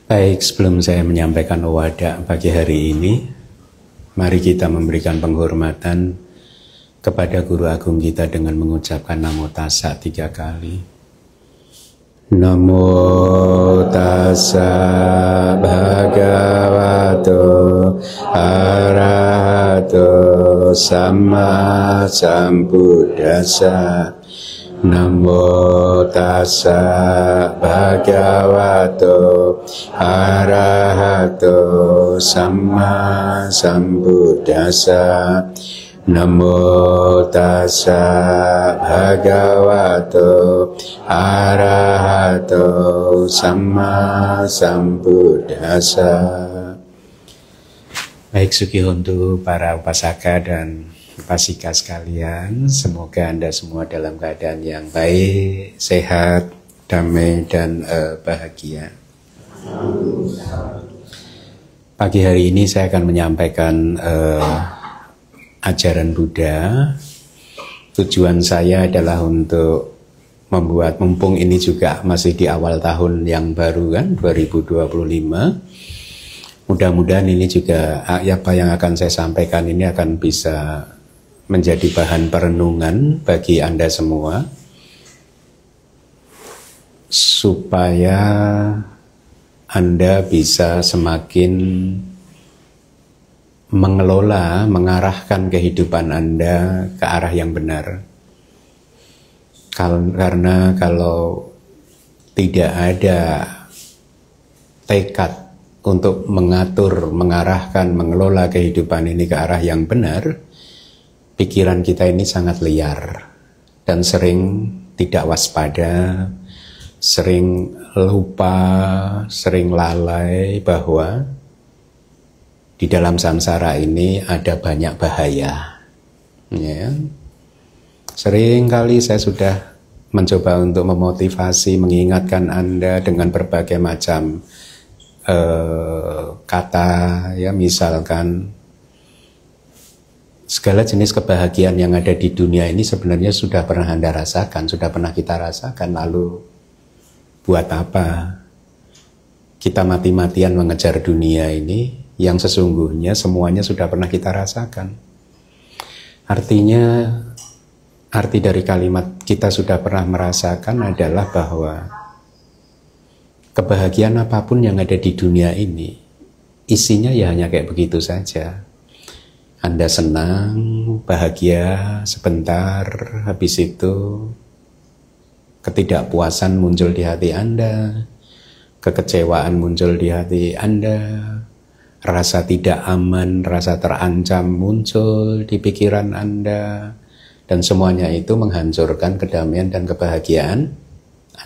Baik, sebelum saya menyampaikan wadah pagi hari ini, mari kita memberikan penghormatan kepada Guru Agung kita dengan mengucapkan Namo Tassa 3 kali. Namo Tassa Bhagavato Arahato Samma Sambuddhassa. Namo Tassa Bhagavato Arahato Samma Sambuddhassa. Namo Tassa Bhagavato Arahato Samma Sambuddhassa. Baik, Sugihontu, para upasaka dan upasika sekalian, semoga Anda semua dalam keadaan yang baik, sehat, damai, dan bahagia. Pagi hari ini saya akan menyampaikan ajaran Buddha. Tujuan saya adalah untuk membuat, mumpung ini juga masih di awal tahun yang baru kan, 2025. Mudah-mudahan ini juga apa yang akan saya sampaikan ini akan bisa menjadi bahan perenungan bagi Anda semua, supaya Anda bisa semakin mengelola, mengarahkan kehidupan Anda ke arah yang benar. Karena kalau tidak ada tekad untuk mengatur, mengarahkan, mengelola kehidupan ini ke arah yang benar, pikiran kita ini sangat liar dan sering tidak waspada, sering lupa, sering lalai bahwa di dalam samsara ini ada banyak bahaya. Ya. Sering kali saya sudah mencoba untuk memotivasi, mengingatkan Anda dengan berbagai macam kata, ya, misalkan segala jenis kebahagiaan yang ada di dunia ini sebenarnya sudah pernah Anda rasakan, sudah pernah kita rasakan, lalu buat apa kita mati-matian mengejar dunia ini yang sesungguhnya semuanya sudah pernah kita rasakan. Artinya, arti dari kalimat kita sudah pernah merasakan adalah bahwa kebahagiaan apapun yang ada di dunia ini, isinya ya hanya kayak begitu saja. Anda senang, bahagia sebentar, habis itu ketidakpuasan muncul di hati Anda, kekecewaan muncul di hati Anda, rasa tidak aman, rasa terancam muncul di pikiran Anda, dan semuanya itu menghancurkan kedamaian dan kebahagiaan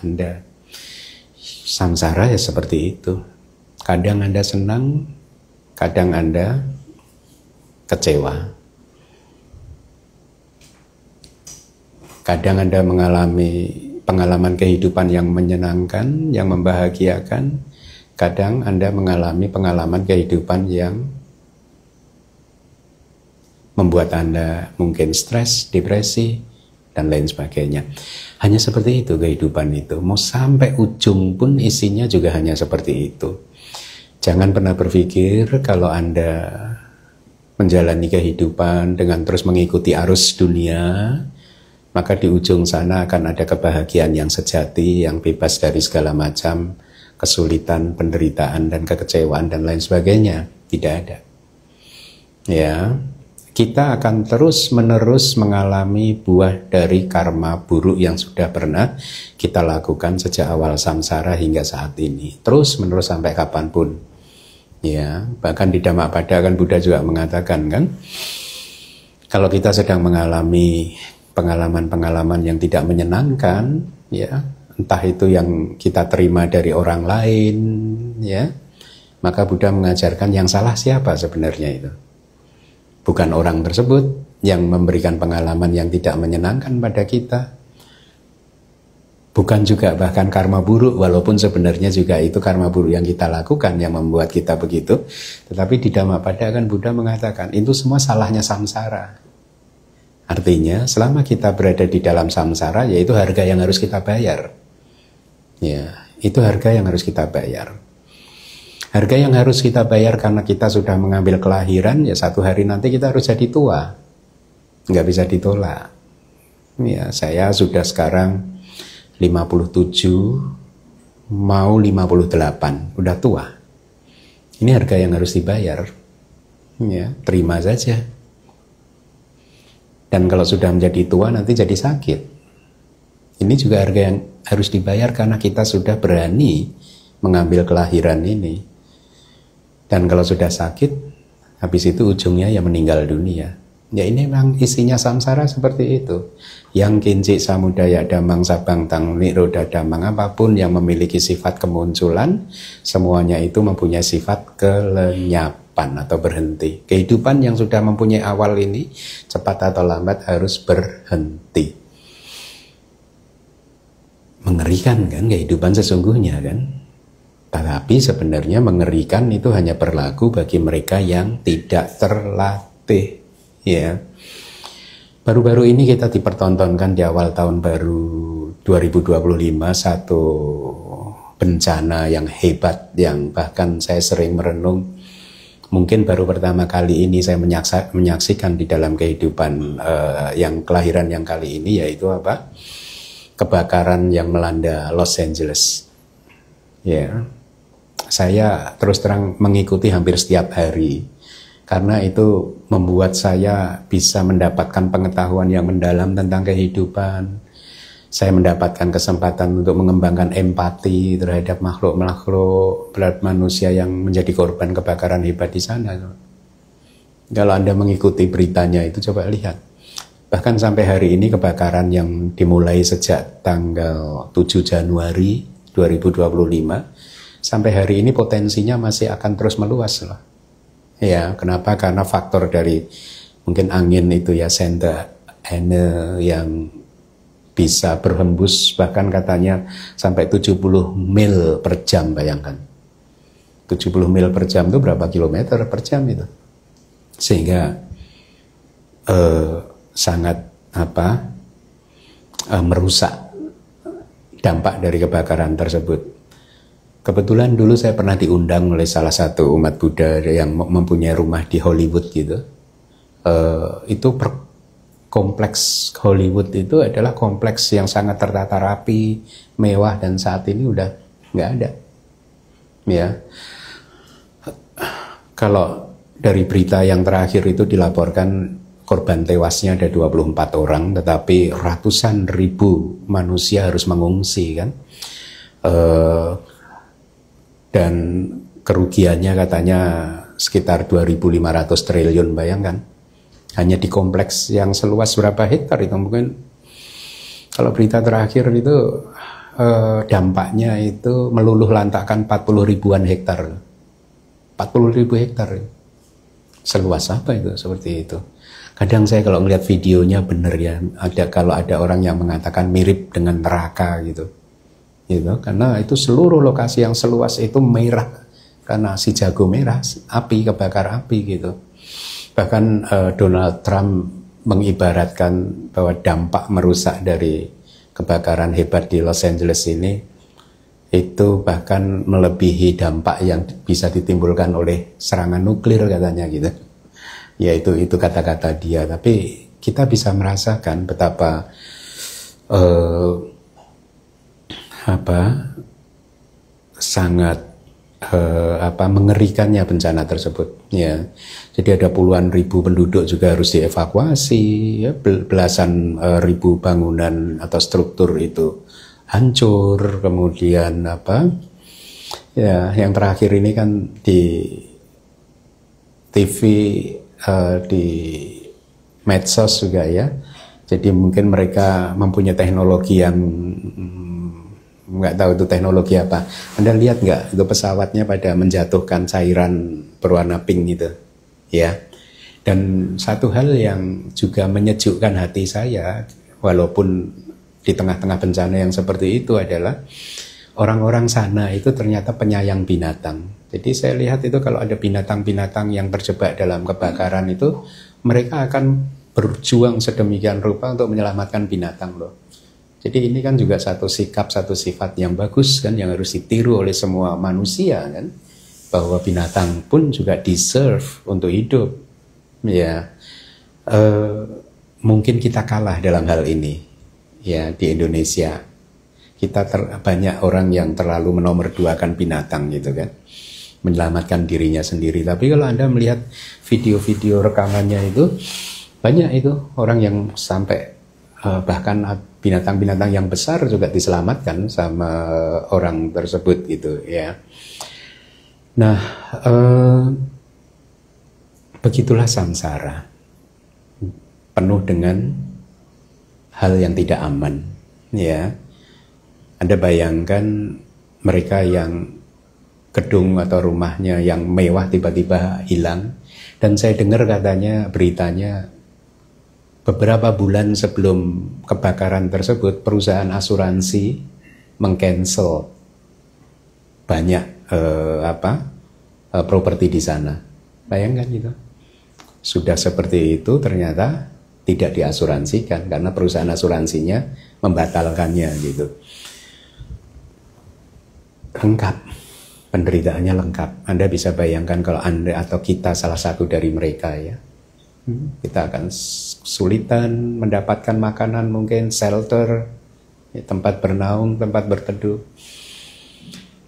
Anda. Samsara ya seperti itu. Kadang Anda senang, kadang Anda kecewa. Kadang Anda mengalami pengalaman kehidupan yang menyenangkan, yang membahagiakan. Kadang Anda mengalami pengalaman kehidupan yang membuat Anda mungkin stres, depresi, dan lain sebagainya. Hanya seperti itu kehidupan itu. Mau sampai ujung pun isinya juga hanya seperti itu. Jangan pernah berpikir kalau Anda menjalani kehidupan dengan terus mengikuti arus dunia, maka di ujung sana akan ada kebahagiaan yang sejati, yang bebas dari segala macam kesulitan, penderitaan, dan kekecewaan, dan lain sebagainya. Tidak ada. Ya, kita akan terus-menerus mengalami buah dari karma buruk yang sudah pernah kita lakukan sejak awal samsara hingga saat ini. Terus-menerus sampai kapanpun. Ya, bahkan di Dhammapada kan Buddha juga mengatakan kan, kalau kita sedang mengalami pengalaman-pengalaman yang tidak menyenangkan, ya, entah itu yang kita terima dari orang lain, ya, maka Buddha mengajarkan yang salah siapa sebenarnya itu. Bukan orang tersebut yang memberikan pengalaman yang tidak menyenangkan pada kita. Bukan juga bahkan karma buruk, walaupun sebenarnya juga itu karma buruk yang kita lakukan yang membuat kita begitu. Tetapi di Dhammapada kan Buddha mengatakan itu semua salahnya samsara. Artinya selama kita berada di dalam samsara, yaitu harga yang harus kita bayar. Ya, itu harga yang harus kita bayar. Harga yang harus kita bayar karena kita sudah mengambil kelahiran, ya satu hari nanti kita harus jadi tua. Nggak bisa ditolak. Ya, saya sudah sekarang 57, mau 58, udah tua. Ini harga yang harus dibayar. Ya, terima saja. Dan kalau sudah menjadi tua nanti jadi sakit. Ini juga harga yang harus dibayar karena kita sudah berani mengambil kelahiran ini. Dan kalau sudah sakit, habis itu ujungnya ya meninggal dunia. Ya ini memang isinya samsara seperti itu. Yang kincik samudaya damang sabang tang niroda damang, apapun yang memiliki sifat kemunculan, semuanya itu mempunyai sifat kelenyapan atau berhenti. Kehidupan yang sudah mempunyai awal ini, cepat atau lambat harus berhenti. Mengerikan kan kehidupan sesungguhnya kan? Tetapi sebenarnya mengerikan itu hanya berlaku bagi mereka yang tidak terlatih. Ya, baru-baru ini kita dipertontonkan di awal tahun baru 2025 satu bencana yang hebat, yang bahkan saya sering merenung. Mungkin baru pertama kali ini saya menyaksikan di dalam kehidupan yang kelahiran yang kali ini, yaitu apa? Kebakaran yang melanda Los Angeles. Ya, saya terus terang mengikuti hampir setiap hari karena itu membuat saya bisa mendapatkan pengetahuan yang mendalam tentang kehidupan. Saya mendapatkan kesempatan untuk mengembangkan empati terhadap makhluk-makhluk berat manusia yang menjadi korban kebakaran hebat di sana. Kalau Anda mengikuti beritanya itu coba lihat. Bahkan sampai hari ini kebakaran yang dimulai sejak tanggal 7 Januari 2025 sampai hari ini potensinya masih akan terus meluas loh. Ya, kenapa? Karena faktor dari mungkin angin itu ya, senta ene yang bisa berhembus bahkan katanya sampai 70 mil per jam, bayangkan. 70 mil per jam itu berapa kilometer per jam itu? Sehingga sangat merusak dampak dari kebakaran tersebut. Kebetulan dulu saya pernah diundang oleh salah satu umat Buddha yang mempunyai rumah di Hollywood gitu. Itu kompleks Hollywood itu adalah kompleks yang sangat tertata rapi, mewah, dan saat ini udah nggak ada. Ya, kalau dari berita yang terakhir itu dilaporkan korban tewasnya ada 24 orang, tetapi ratusan ribu manusia harus mengungsi kan. Dan kerugiannya katanya sekitar 2.500 triliun, bayangkan. Hanya di kompleks yang seluas berapa hektar itu, mungkin kalau berita terakhir itu dampaknya itu meluluh lantakkan 40 ribuan hektar. 40 ribu hektar. Seluas apa itu seperti itu? Kadang saya kalau ngeliat videonya bener ya, kalau ada orang yang mengatakan mirip dengan neraka gitu. Karena itu seluruh lokasi yang seluas itu merah karena si jago merah, api, kebakar api gitu. Bahkan Donald Trump mengibaratkan bahwa dampak merusak dari kebakaran hebat di Los Angeles ini itu bahkan melebihi dampak yang bisa ditimbulkan oleh serangan nuklir katanya gitu. Ya itu kata-kata dia, tapi kita bisa merasakan betapa sangat mengerikannya bencana tersebut ya. Jadi ada puluhan ribu penduduk juga harus dievakuasi ya, belasan ribu bangunan atau struktur itu hancur. Kemudian ya, yang terakhir ini kan di TV, di medsos juga ya. Jadi mungkin mereka mempunyai teknologi yang nggak tahu itu teknologi apa. Anda lihat nggak itu pesawatnya pada menjatuhkan cairan berwarna pink gitu, ya. Dan satu hal yang juga menyejukkan hati saya, walaupun di tengah-tengah bencana yang seperti itu adalah orang-orang sana itu ternyata penyayang binatang. Jadi saya lihat itu kalau ada binatang-binatang yang terjebak dalam kebakaran itu, mereka akan berjuang sedemikian rupa untuk menyelamatkan binatang loh. Jadi ini kan juga satu sikap, satu sifat yang bagus kan, yang harus ditiru oleh semua manusia kan. bahwa binatang pun juga deserve untuk hidup. Ya, mungkin kita kalah dalam hal ini. Ya, di Indonesia kita banyak orang yang terlalu menomorduakan binatang gitu kan, menyelamatkan dirinya sendiri. Tapi kalau Anda melihat video-video rekamannya itu, banyak itu orang yang sampai bahkan binatang-binatang yang besar juga diselamatkan sama orang tersebut gitu ya. Nah, begitulah samsara, penuh dengan hal yang tidak aman ya. Anda bayangkan mereka yang gedung atau rumahnya yang mewah tiba-tiba hilang. Dan saya dengar katanya beritanya beberapa bulan sebelum kebakaran tersebut perusahaan asuransi mengcancel banyak properti di sana. Bayangkan gitu. Sudah seperti itu ternyata tidak diasuransikan karena perusahaan asuransinya membatalkannya gitu. Lengkap, penderitaannya lengkap. Anda bisa bayangkan kalau Anda atau kita salah satu dari mereka ya, kita akan kesulitan mendapatkan makanan, mungkin shelter, ya, tempat bernaung, tempat berteduh.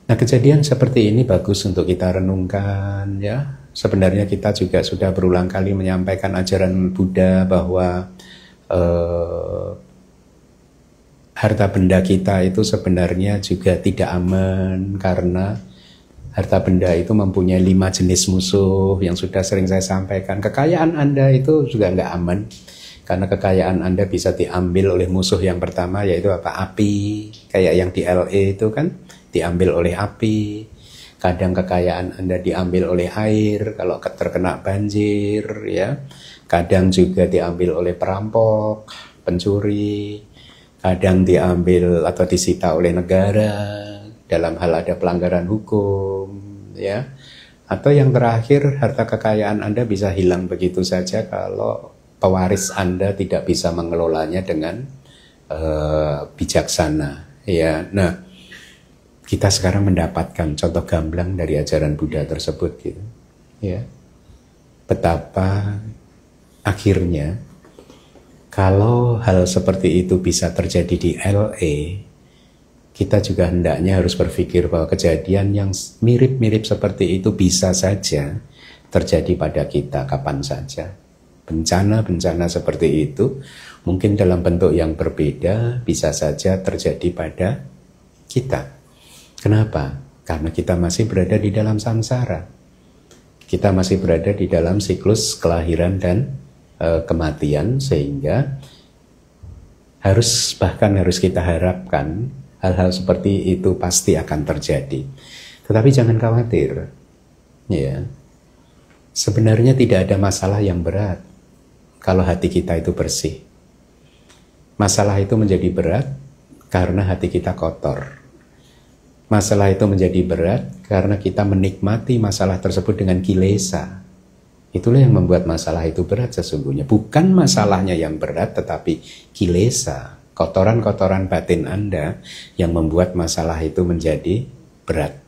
Nah, kejadian seperti ini bagus untuk kita renungkan ya. Sebenarnya kita juga sudah berulang kali menyampaikan ajaran Buddha bahwa harta benda kita itu sebenarnya juga tidak aman karena harta benda itu mempunyai 5 jenis musuh yang sudah sering saya sampaikan. Kekayaan Anda itu juga nggak aman karena kekayaan Anda bisa diambil oleh musuh yang pertama, yaitu apa? Api. Kayak yang di LA itu kan diambil oleh api. Kadang kekayaan Anda diambil oleh air kalau terkena banjir ya. Kadang juga diambil oleh perampok, pencuri. Kadang diambil atau disita oleh negara dalam hal ada pelanggaran hukum ya. Atau yang terakhir, harta kekayaan Anda bisa hilang begitu saja kalau pewaris Anda tidak bisa mengelolanya dengan bijaksana ya. Nah, kita sekarang mendapatkan contoh gamblang dari ajaran Buddha tersebut gitu ya. Betapa akhirnya kalau hal seperti itu bisa terjadi di LA, kita juga hendaknya harus berpikir bahwa kejadian yang mirip-mirip seperti itu bisa saja terjadi pada kita kapan saja. Bencana-bencana seperti itu mungkin dalam bentuk yang berbeda bisa saja terjadi pada kita. Kenapa? Karena kita masih berada di dalam samsara. Kita masih berada di dalam siklus kelahiran dan kematian, sehingga harus kita harapkan hal-hal seperti itu pasti akan terjadi. Tetapi jangan khawatir ya. Sebenarnya tidak ada masalah yang berat kalau hati kita itu bersih. Masalah itu menjadi berat karena hati kita kotor. Masalah itu menjadi berat karena kita menikmati masalah tersebut dengan kilesa. Itulah yang membuat masalah itu berat sesungguhnya. Bukan masalahnya yang berat, tetapi kilesa, kotoran-kotoran batin Anda yang membuat masalah itu menjadi berat.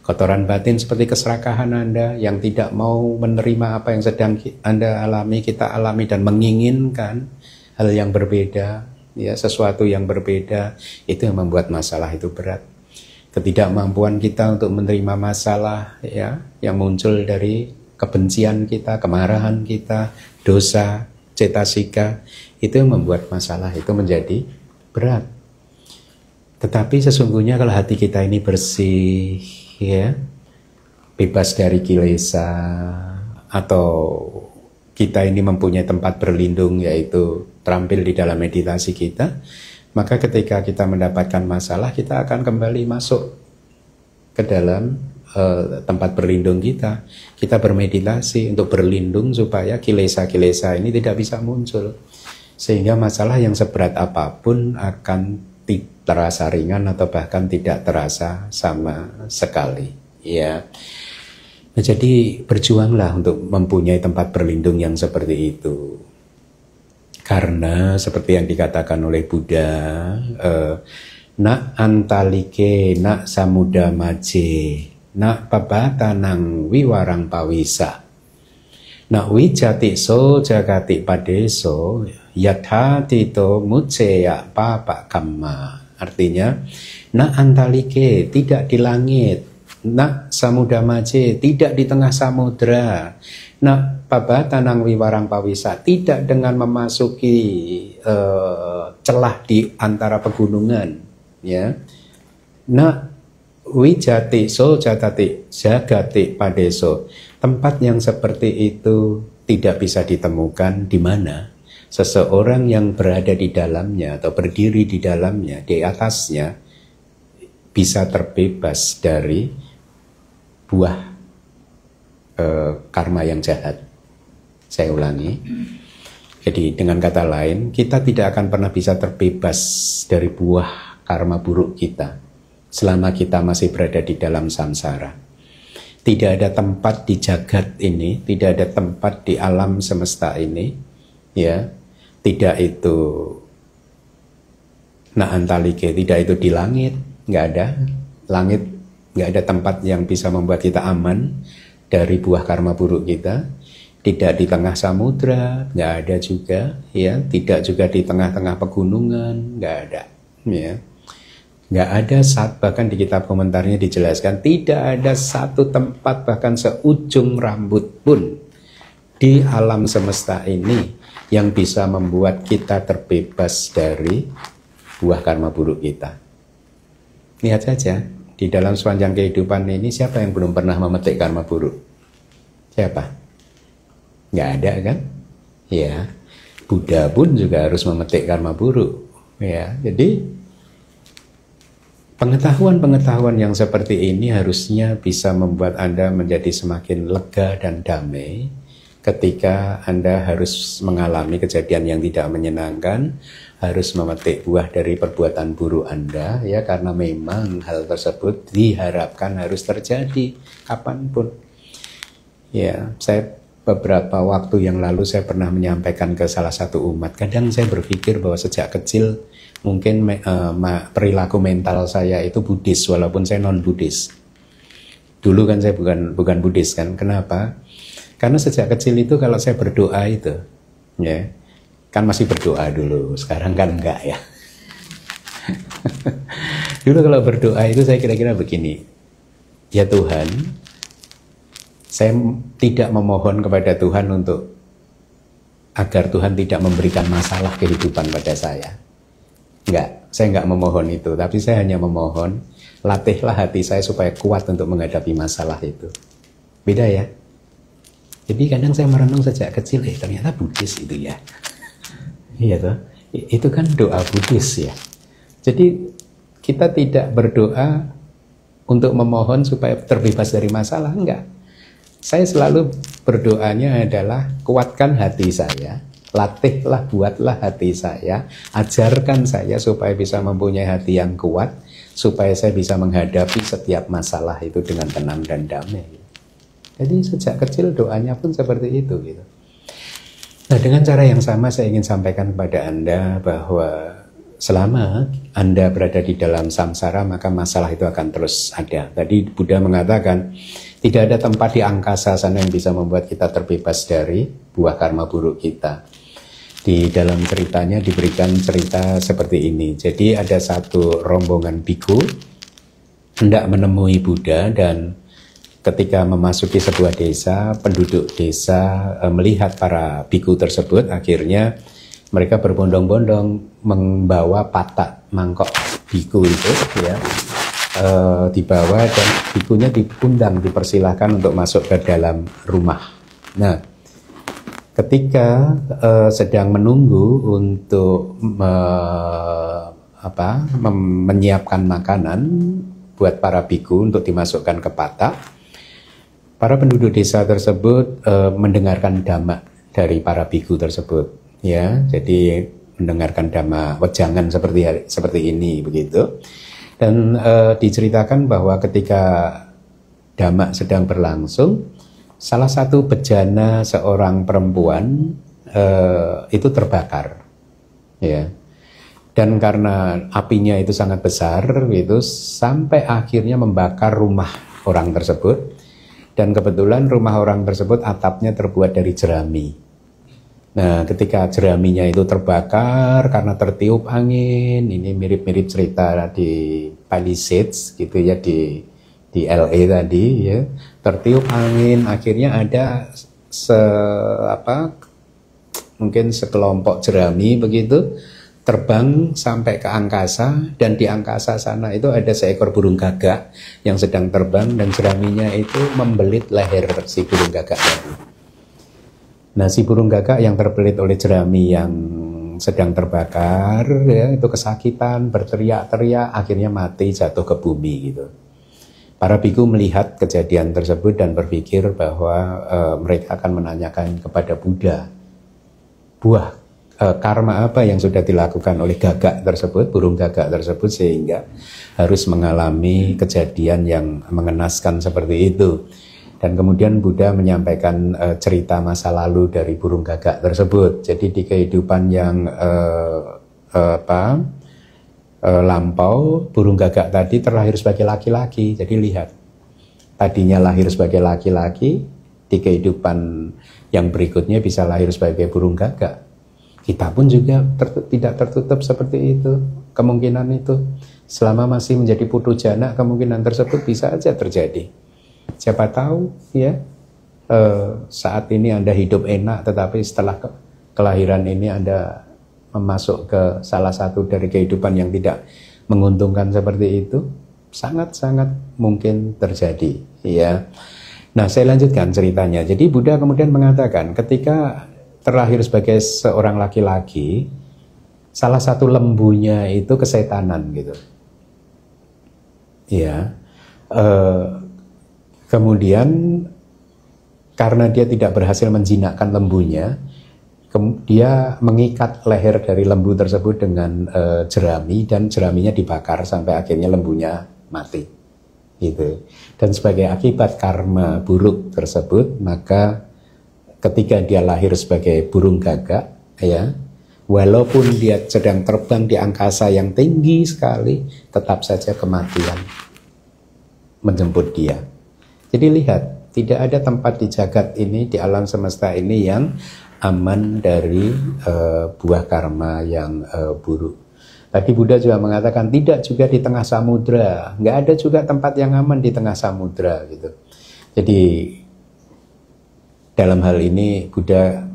Kotoran batin seperti keserakahan Anda yang tidak mau menerima apa yang sedang Anda alami, kita alami, dan menginginkan hal yang berbeda, ya, sesuatu yang berbeda, itu yang membuat masalah itu berat. Ketidakmampuan kita untuk menerima masalah ya yang muncul dari kebencian kita, kemarahan kita, dosa, cetasika, itu yang membuat masalah itu menjadi berat. Tetapi sesungguhnya kalau hati kita ini bersih, ya, bebas dari kilesa, atau kita ini mempunyai tempat berlindung, yaitu terampil di dalam meditasi kita, maka ketika kita mendapatkan masalah, kita akan kembali masuk ke dalam tempat berlindung kita. Kita bermeditasi untuk berlindung supaya kilesa-kilesa ini tidak bisa muncul, sehingga masalah yang seberat apapun akan terasa ringan atau bahkan tidak terasa sama sekali ya. Nah, jadi berjuanglah untuk mempunyai tempat berlindung yang seperti itu, karena seperti yang dikatakan oleh Buddha, nak antalike nak samuda maje, nak pabatanang wiwarang pawisa, nak wijati so jagati padeso, yatha tito muceya papa kamma. Artinya, nak antalike tidak di langit, nak samudamace tidak di tengah samudra, nak pabatanang wiwarang pawisa tidak dengan memasuki celah di antara pegunungan, ya. Nak wijati so jatati jagati padeso, tempat yang seperti itu tidak bisa ditemukan di mana seseorang yang berada di dalamnya atau berdiri di dalamnya, di atasnya, bisa terbebas dari buah karma yang jahat. Saya ulangi. Jadi dengan kata lain, kita tidak akan pernah bisa terbebas dari buah karma buruk kita selama kita masih berada di dalam samsara. Tidak ada tempat di jagat ini, tidak ada tempat di alam semesta ini, ya, tidak itu na antalike, tidak itu di langit, nggak ada langit, nggak ada tempat yang bisa membuat kita aman dari buah karma buruk kita. Tidak di tengah samudra, nggak ada juga, ya, tidak juga di tengah-tengah pegunungan, nggak ada, ya. Nggak ada bahkan di kitab komentarnya dijelaskan tidak ada satu tempat bahkan seujung rambut pun di alam semesta ini yang bisa membuat kita terbebas dari buah karma buruk kita. Lihat saja di dalam sepanjang kehidupan ini siapa yang belum pernah memetik karma buruk? Siapa? Nggak ada kan? Ya, Buddha pun juga harus memetik karma buruk. Ya, jadi pengetahuan-pengetahuan yang seperti ini harusnya bisa membuat Anda menjadi semakin lega dan damai ketika Anda harus mengalami kejadian yang tidak menyenangkan, harus memetik buah dari perbuatan buruk Anda, ya, karena memang hal tersebut diharapkan harus terjadi kapanpun. Ya, saya beberapa waktu yang lalu saya pernah menyampaikan ke salah satu umat, kadang saya berpikir bahwa sejak kecil mungkin perilaku mental saya itu Buddhis walaupun saya non Buddhis. Dulu kan saya bukan Buddhis kan. Kenapa? Karena sejak kecil itu kalau saya berdoa itu, ya, kan masih berdoa dulu. Sekarang kan enggak, ya. Dulu kalau berdoa itu saya kira-kira begini. Ya Tuhan, saya tidak memohon kepada Tuhan untuk agar Tuhan tidak memberikan masalah kehidupan pada saya. Enggak, saya enggak memohon itu, tapi saya hanya memohon latihlah hati saya supaya kuat untuk menghadapi masalah itu. Beda ya. Jadi kadang saya merenung sejak kecil, ternyata Buddhis itu ya. Iya toh, itu kan doa Buddhis ya. Jadi kita tidak berdoa untuk memohon supaya terbebas dari masalah, enggak. Saya selalu berdoanya adalah kuatkan hati saya. Latihlah, buatlah hati saya, ajarkan saya supaya bisa mempunyai hati yang kuat, supaya saya bisa menghadapi setiap masalah itu dengan tenang dan damai. Jadi sejak kecil doanya pun seperti itu gitu. Nah, dengan cara yang sama saya ingin sampaikan kepada Anda bahwa selama Anda berada di dalam samsara maka masalah itu akan terus ada. Tadi Buddha mengatakan tidak ada tempat di angkasa sana yang bisa membuat kita terbebas dari buah karma buruk kita. Di dalam ceritanya diberikan cerita seperti ini. Jadi ada satu rombongan biku hendak menemui Buddha, dan ketika memasuki sebuah desa, penduduk desa melihat para biku tersebut, akhirnya mereka berbondong-bondong membawa patak mangkok biku itu, ya, dibawa, dan bikunya diundang, dipersilahkan untuk masuk ke dalam rumah. Nah, ketika sedang menunggu untuk menyiapkan makanan buat para biku untuk dimasukkan ke patak, para penduduk desa tersebut mendengarkan dhamma dari para biku tersebut, ya. Jadi mendengarkan dhamma wejangan seperti ini begitu. Dan diceritakan bahwa ketika dhamma sedang berlangsung, salah satu bejana seorang perempuan itu terbakar, ya. Dan karena apinya itu sangat besar, itu sampai akhirnya membakar rumah orang tersebut. Dan kebetulan rumah orang tersebut atapnya terbuat dari jerami. Nah, ketika jeraminya itu terbakar karena tertiup angin, ini mirip-mirip cerita di Palisades gitu ya, di LA tadi ya, tertiup angin, akhirnya ada mungkin sekelompok jerami begitu terbang sampai ke angkasa, dan di angkasa sana itu ada seekor burung gagak yang sedang terbang, dan jeraminya itu membelit leher si burung gagak tadi. Nah, si burung gagak yang terbelit oleh jerami yang sedang terbakar ya, itu kesakitan, berteriak-teriak, akhirnya mati, jatuh ke bumi gitu. Para biku melihat kejadian tersebut dan berpikir bahwa mereka akan menanyakan kepada Buddha, buah karma apa yang sudah dilakukan oleh gagak tersebut, burung gagak tersebut, sehingga harus mengalami kejadian yang mengenaskan seperti itu. Dan kemudian Buddha menyampaikan cerita masa lalu dari burung gagak tersebut. Jadi di kehidupan yang lampau, burung gagak tadi terlahir sebagai laki-laki. Jadi lihat, tadinya lahir sebagai laki-laki, di kehidupan yang berikutnya bisa lahir sebagai burung gagak. Kita pun juga tidak tertutup seperti itu, kemungkinan itu. Selama masih menjadi putu jana, kemungkinan tersebut bisa aja terjadi. Siapa tahu ya, saat ini Anda hidup enak, tetapi setelah kelahiran ini Anda masuk ke salah satu dari kehidupan yang tidak menguntungkan seperti itu, sangat-sangat mungkin terjadi ya. Nah, saya lanjutkan ceritanya. Jadi Buddha kemudian mengatakan, ketika terlahir sebagai seorang laki-laki, salah satu lembunya itu kesetanan gitu. Ya. Kemudian karena dia tidak berhasil menjinakkan lembunya, dia mengikat leher dari lembu tersebut dengan jerami, dan jeraminya dibakar sampai akhirnya lembunya mati. Gitu. Dan sebagai akibat karma buruk tersebut, maka ketika dia lahir sebagai burung gagak, ya, walaupun dia sedang terbang di angkasa yang tinggi sekali, tetap saja kematian menjemput dia. Jadi lihat, tidak ada tempat di jagat ini, di alam semesta ini yang aman dari buah karma yang buruk. Tadi Buddha juga mengatakan tidak juga di tengah samudra, nggak ada juga tempat yang aman di tengah samudra gitu. Jadi dalam hal ini Buddha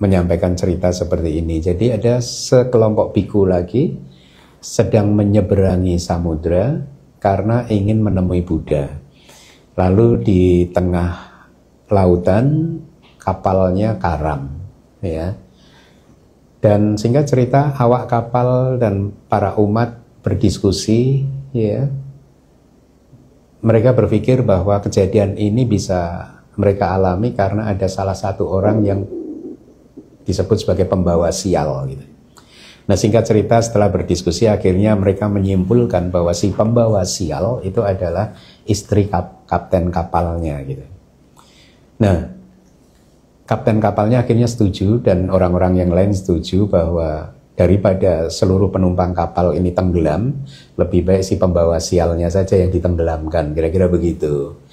menyampaikan cerita seperti ini. Jadi ada sekelompok biku lagi sedang menyeberangi samudra karena ingin menemui Buddha. Lalu di tengah lautan kapalnya karam, ya. Dan singkat cerita, awak kapal dan para umat berdiskusi, ya. Mereka berpikir bahwa kejadian ini bisa mereka alami karena ada salah satu orang yang disebut sebagai pembawa sial gitu. Nah, singkat cerita, setelah berdiskusi akhirnya mereka menyimpulkan bahwa si pembawa sial itu adalah istri kapten kapalnya gitu. Nah, kapten kapalnya akhirnya setuju dan orang-orang yang lain setuju bahwa daripada seluruh penumpang kapal ini tenggelam, lebih baik si pembawa sialnya saja yang ditenggelamkan, kira-kira begitu.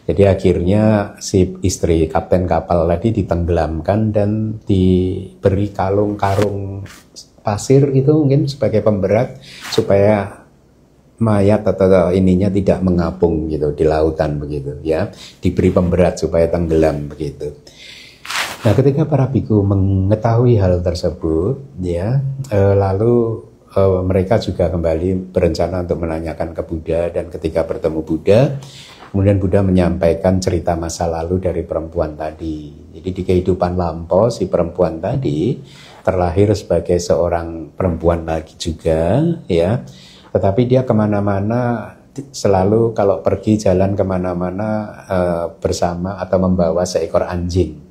Jadi akhirnya si istri kapten kapal tadi ditenggelamkan dan diberi karung pasir gitu mungkin sebagai pemberat supaya mayat atau ininya tidak mengapung gitu di lautan begitu ya. Diberi pemberat supaya tenggelam begitu. Nah, ketika para biku mengetahui hal tersebut ya, lalu mereka juga kembali berencana untuk menanyakan ke Buddha, dan ketika bertemu Buddha, kemudian Buddha menyampaikan cerita masa lalu dari perempuan tadi. Jadi di kehidupan lampau si perempuan tadi terlahir sebagai seorang perempuan lagi juga, ya. Tetapi dia kemana-mana selalu kalau pergi jalan kemana-mana bersama atau membawa seekor anjing.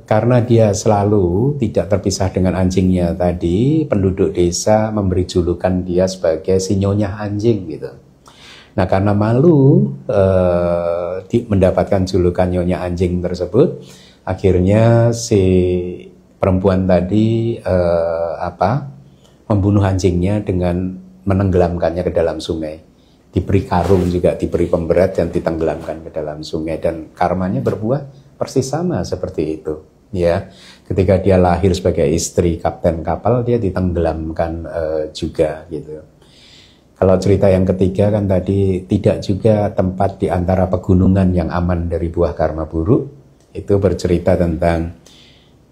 Karena dia selalu tidak terpisah dengan anjingnya tadi, penduduk desa memberi julukan dia sebagai si nyonya anjing gitu. Nah, karena malu mendapatkan julukan nyonya anjing tersebut, akhirnya si perempuan tadi membunuh anjingnya dengan menenggelamkannya ke dalam sungai. diberi karung juga, diberi pemberat dan ditenggelamkan ke dalam sungai, dan karmanya berbuah persis sama seperti itu. Ya, ketika dia lahir sebagai istri kapten kapal, dia ditenggelamkan juga gitu. Kalau cerita yang ketiga kan tadi, tidak juga tempat di antara pegunungan yang aman dari buah karma buruk. Itu bercerita tentang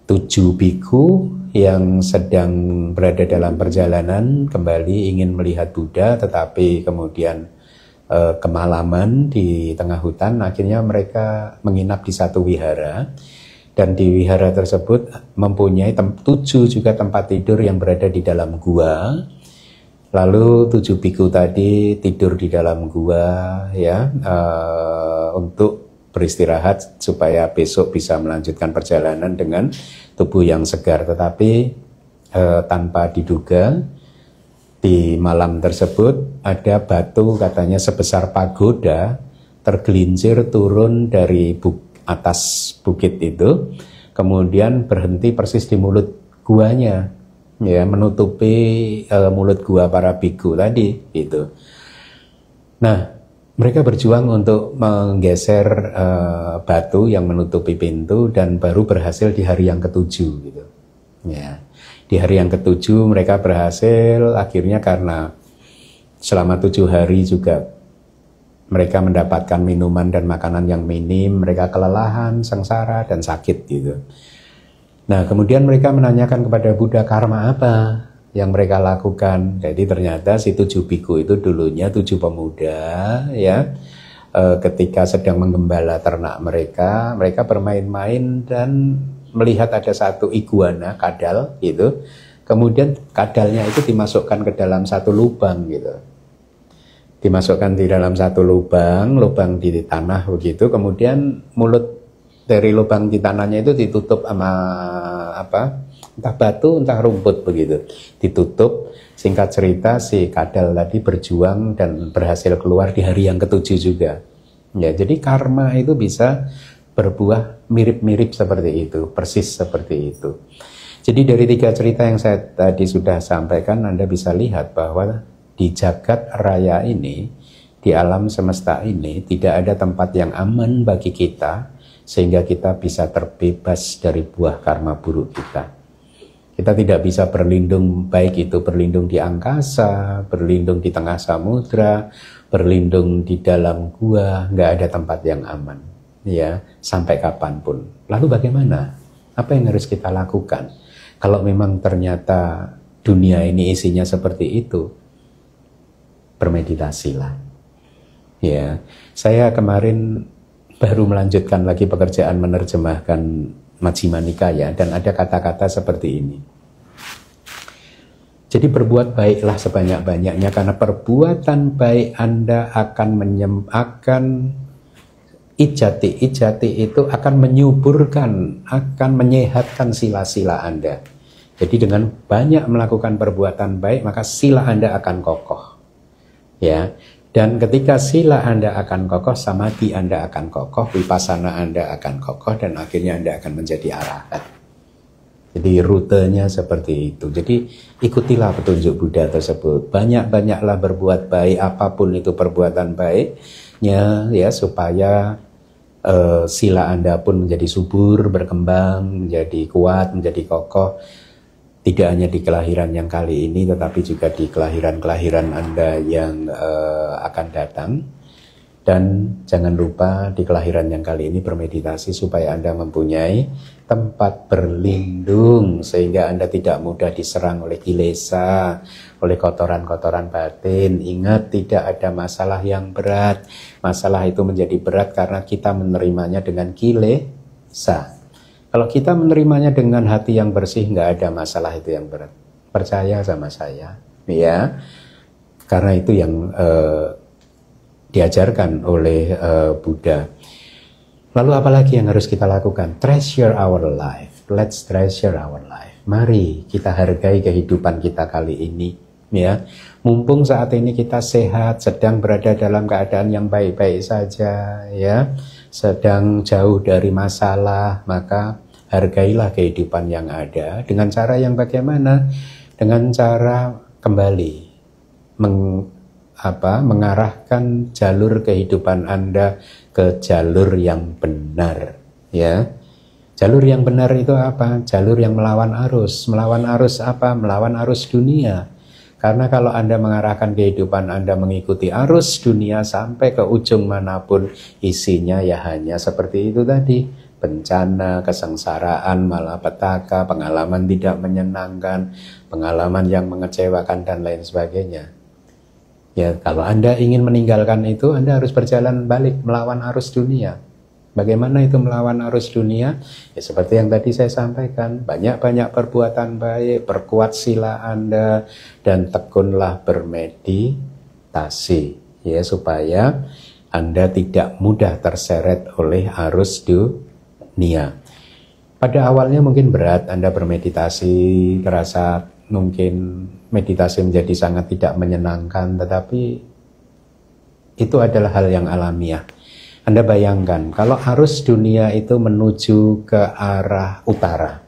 7 biku yang sedang berada dalam perjalanan kembali ingin melihat Buddha, tetapi kemudian kemalaman di tengah hutan. Akhirnya mereka menginap di satu wihara, dan di wihara tersebut mempunyai 7 juga tempat tidur yang berada di dalam gua. Lalu 7 biku tadi tidur di dalam gua ya, untuk beristirahat supaya besok bisa melanjutkan perjalanan dengan tubuh yang segar. Tetapi tanpa diduga di malam tersebut ada batu katanya sebesar pagoda tergelincir turun dari atas bukit itu, kemudian berhenti persis di mulut guanya, ya, menutupi mulut gua para biku tadi itu. Nah, mereka berjuang untuk menggeser batu yang menutupi pintu, dan baru berhasil di hari yang ke-7 gitu. Ya, di hari yang ke-7 mereka berhasil. Akhirnya karena selama 7 hari juga mereka mendapatkan minuman dan makanan yang minim, mereka kelelahan, sengsara, dan sakit gitu. Nah, kemudian mereka menanyakan kepada Buddha, karma apa yang mereka lakukan. Jadi ternyata si 7 biku itu dulunya 7 pemuda ya, ketika sedang menggembala ternak mereka, mereka bermain-main dan melihat ada satu iguana, kadal gitu. Kemudian kadalnya itu dimasukkan ke dalam satu lubang gitu. Dimasukkan di dalam satu lubang di tanah begitu. Kemudian mulut dari lubang di tanahnya itu ditutup sama apa? Entah batu, entah rumput begitu. Ditutup. Singkat cerita si kadal tadi berjuang dan berhasil keluar di hari yang ke-7 juga. Ya, jadi karma itu bisa berbuah mirip-mirip seperti itu, persis seperti itu. Jadi dari 3 cerita yang saya tadi sudah sampaikan, Anda bisa lihat bahwa di jagat raya ini, di alam semesta ini, tidak ada tempat yang aman bagi kita sehingga kita bisa terbebas dari buah karma buruk kita. Kita tidak bisa berlindung, baik itu berlindung di angkasa, berlindung di tengah samudra, berlindung di dalam gua, nggak ada tempat yang aman, ya, sampai kapanpun. Lalu bagaimana? Apa yang harus kita lakukan? Kalau memang ternyata dunia ini isinya seperti itu, bermeditasilah. Ya, saya kemarin baru melanjutkan lagi pekerjaan menerjemahkan Majjhima Nikaya, dan ada kata-kata seperti ini. Jadi berbuat baiklah sebanyak-banyaknya, karena perbuatan baik Anda akan ijati itu akan menyuburkan, akan menyehatkan sila-sila Anda. Jadi dengan banyak melakukan perbuatan baik, maka sila Anda akan kokoh. Ya, dan ketika sila Anda akan kokoh, samadhi Anda akan kokoh, vipassana Anda akan kokoh, dan akhirnya Anda akan menjadi arahat. Jadi rutenya seperti itu. Jadi ikutilah petunjuk Buddha tersebut. Banyak-banyaklah berbuat baik, apapun itu perbuatan baiknya, ya, supaya sila Anda pun menjadi subur, berkembang, menjadi kuat, menjadi kokoh. Tidak hanya di kelahiran yang kali ini, tetapi juga di kelahiran-kelahiran Anda yang akan datang. Dan jangan lupa di kelahiran yang kali ini bermeditasi supaya Anda mempunyai tempat berlindung, sehingga Anda tidak mudah diserang oleh kilesa, oleh kotoran-kotoran batin. Ingat, tidak ada masalah yang berat. Masalah itu menjadi berat karena kita menerimanya dengan kilesa. Kalau kita menerimanya dengan hati yang bersih, nggak ada masalah itu yang berat. Percaya sama saya, ya. Karena itu yang diajarkan oleh Buddha. Lalu apalagi yang harus kita lakukan? Treasure our life. Let's treasure our life. Mari kita hargai kehidupan kita kali ini, ya. Mumpung saat ini kita sehat, sedang berada dalam keadaan yang baik-baik saja, ya, sedang jauh dari masalah, maka hargailah kehidupan yang ada. Dengan cara yang bagaimana? Dengan cara kembali mengarahkan jalur kehidupan Anda ke jalur yang benar, ya. Jalur yang benar itu apa? Jalur yang melawan arus. Melawan arus apa? Melawan arus dunia. Karena kalau Anda mengarahkan kehidupan Anda mengikuti arus dunia sampai ke ujung manapun, isinya ya hanya seperti itu tadi. Bencana, kesengsaraan, malapetaka, pengalaman tidak menyenangkan, pengalaman yang mengecewakan dan lain sebagainya. Ya, kalau Anda ingin meninggalkan itu, Anda harus berjalan balik melawan arus dunia. Bagaimana itu melawan arus dunia? Ya, seperti yang tadi saya sampaikan, banyak-banyak perbuatan baik, perkuat sila Anda, dan tekunlah bermeditasi, ya, supaya Anda tidak mudah terseret oleh arus dunia. Pada awalnya mungkin berat Anda bermeditasi, terasa mungkin meditasi menjadi sangat tidak menyenangkan, tetapi itu adalah hal yang alamiah. Anda bayangkan, kalau arus dunia itu menuju ke arah utara,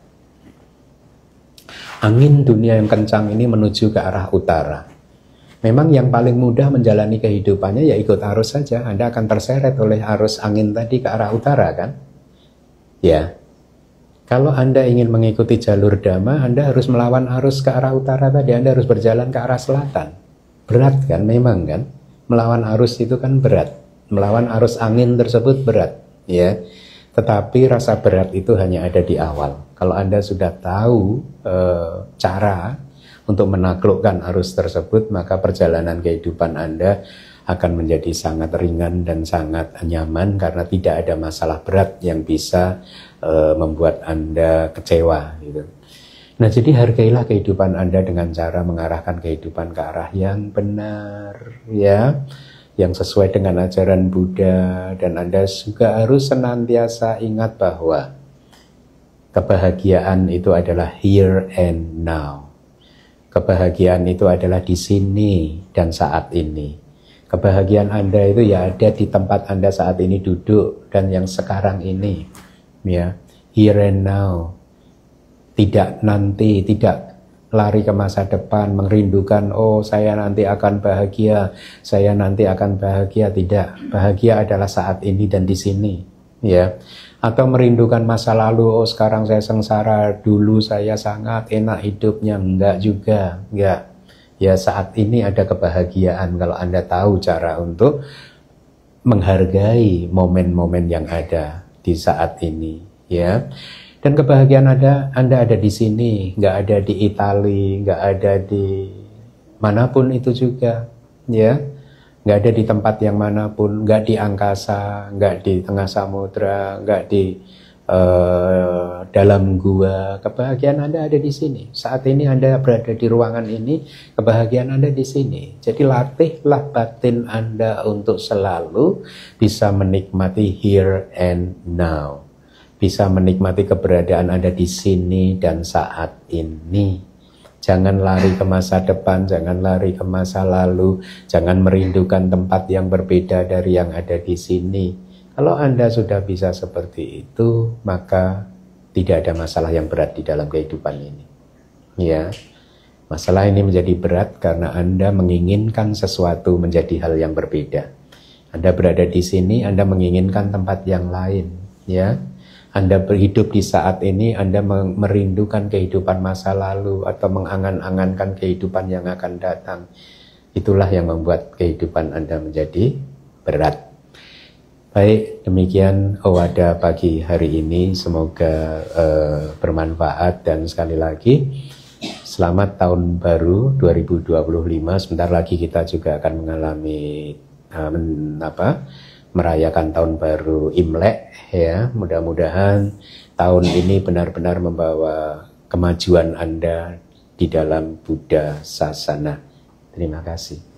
angin dunia yang kencang ini menuju ke arah utara. Memang yang paling mudah menjalani kehidupannya ya ikut arus saja. Anda akan terseret oleh arus angin tadi ke arah utara, kan? Ya. Kalau Anda ingin mengikuti jalur Dhamma, Anda harus melawan arus ke arah utara tadi. Anda harus berjalan ke arah selatan. Berat kan, memang kan? Melawan arus itu kan berat. Melawan arus angin tersebut berat, ya. Tetapi rasa berat itu hanya ada di awal. Kalau Anda sudah tahu cara untuk menaklukkan arus tersebut, maka perjalanan kehidupan Anda akan menjadi sangat ringan dan sangat nyaman, karena tidak ada masalah berat yang bisa membuat Anda kecewa, gitu. Nah, jadi hargailah kehidupan Anda dengan cara mengarahkan kehidupan ke arah yang benar, ya, yang sesuai dengan ajaran Buddha. Dan Anda juga harus senantiasa ingat bahwa kebahagiaan itu adalah here and now. Kebahagiaan itu adalah di sini dan saat ini. Kebahagiaan Anda itu ya ada di tempat Anda saat ini duduk dan yang sekarang ini, ya, here and now. Tidak nanti, tidak lari ke masa depan, merindukan, oh saya nanti akan bahagia, saya nanti akan bahagia. Tidak, bahagia adalah saat ini dan di sini, ya. Atau merindukan masa lalu, oh sekarang saya sengsara, dulu saya sangat enak hidupnya. Enggak juga, enggak. Ya, saat ini ada kebahagiaan kalau Anda tahu cara untuk menghargai momen-momen yang ada di saat ini, ya. Dan kebahagiaan Anda ada di sini, nggak ada di Itali, nggak ada di manapun itu juga, ya, nggak ada di tempat yang manapun, nggak di angkasa, nggak di tengah samudra, nggak di dalam gua. Kebahagiaan Anda ada di sini. Saat ini Anda berada di ruangan ini, kebahagiaan Anda di sini. Jadi latihlah batin Anda untuk selalu bisa menikmati here and now. Bisa menikmati keberadaan Anda di sini dan saat ini. Jangan lari ke masa depan, jangan lari ke masa lalu, jangan merindukan tempat yang berbeda dari yang ada di sini. Kalau Anda sudah bisa seperti itu, maka tidak ada masalah yang berat di dalam kehidupan ini. Ya, masalah ini menjadi berat karena Anda menginginkan sesuatu menjadi hal yang berbeda. Anda berada di sini, Anda menginginkan tempat yang lain, ya. Anda berhidup di saat ini, Anda merindukan kehidupan masa lalu atau mengangan-angankan kehidupan yang akan datang. Itulah yang membuat kehidupan Anda menjadi berat. Baik, demikian Owada pagi hari ini. Semoga bermanfaat, dan sekali lagi selamat tahun baru 2025. Sebentar lagi kita juga akan mengalami merayakan tahun baru Imlek, ya. Mudah-mudahan tahun ini benar-benar membawa kemajuan Anda di dalam Buddha Sasana. Terima kasih.